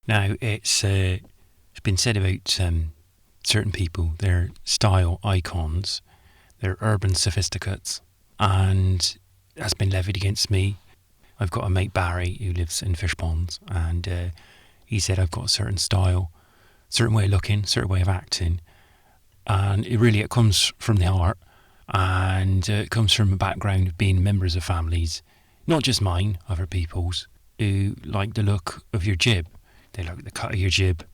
Now, it's been said about certain people, they're style icons, they're urban sophisticates, and that's been levied against me. I've got a mate, Barry, who lives in Fishponds, and he said I've got a certain style, certain way of looking, certain way of acting, and it comes from the heart, and it comes from a background of being members of families, not just mine, other people's, who like the look of your jib. They like the cut of your jib,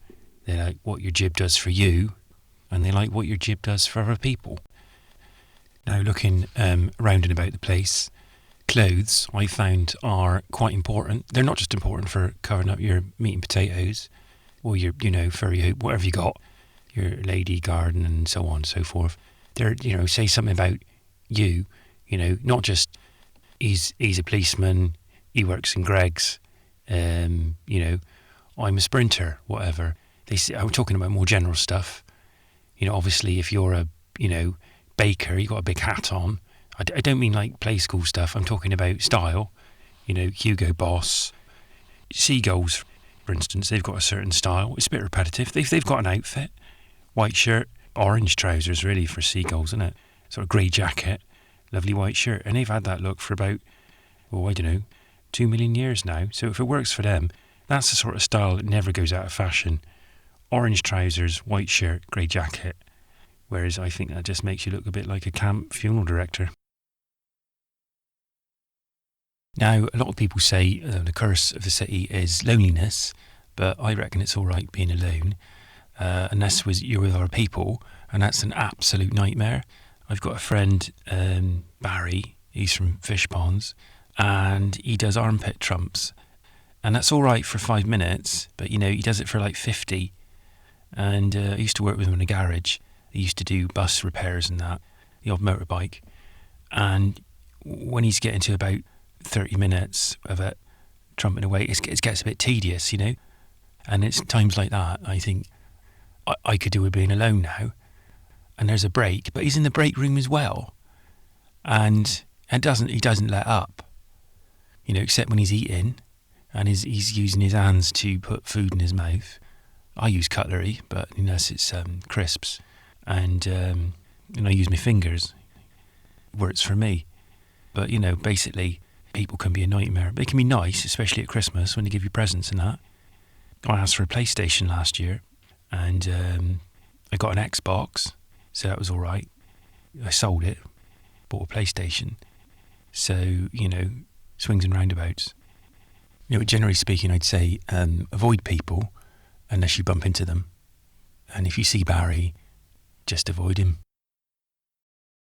they like what your jib does for you, and they like what your jib does for other people. Now, looking round and about the place, clothes I found are quite important. They're not just important for covering up your meat and potatoes, or your, furry hoop, whatever you got, your lady garden and so on and so forth. They're, say something about you, not just he's a policeman, he works in Greggs, I'm a sprinter, whatever. I'm talking about more general stuff. Obviously, if you're a, baker, you've got a big hat on. I don't mean like play school stuff. I'm talking about style. Hugo Boss, Seagulls, for instance, they've got a certain style. It's a bit repetitive. They've got an outfit, white shirt, orange trousers, really, for Seagulls, isn't it? Sort of grey jacket, lovely white shirt, and they've had that look for about, 2 million years now. So if it works for them, that's the sort of style that never goes out of fashion. Orange trousers, white shirt, grey jacket. Whereas I think that just makes you look a bit like a camp funeral director. Now, a lot of people say the curse of the city is loneliness, but I reckon it's all right being alone, unless you're with other people, and that's an absolute nightmare. I've got a friend, Barry, he's from Fishponds, and he does armpit trumps. And that's all right for 5 minutes, but he does it for like 50. And I used to work with him in a garage. They used to do bus repairs and that, the odd motorbike. And when he's getting to about 30 minutes of it, trumping away, it gets a bit tedious, And it's times like that, I think, I could do with being alone now. And there's a break, but he's in the break room as well. And he doesn't let up, except when he's eating and he's using his hands to put food in his mouth. I use cutlery, but unless it's crisps. And I use my fingers. Works for me. But, basically, people can be a nightmare. They can be nice, especially at Christmas when they give you presents and that. I asked for a PlayStation last year, and I got an Xbox, so that was all right. I sold it, bought a PlayStation. So, swings and roundabouts. Generally speaking, I'd say avoid people unless you bump into them. And if you see Barry, just avoid him.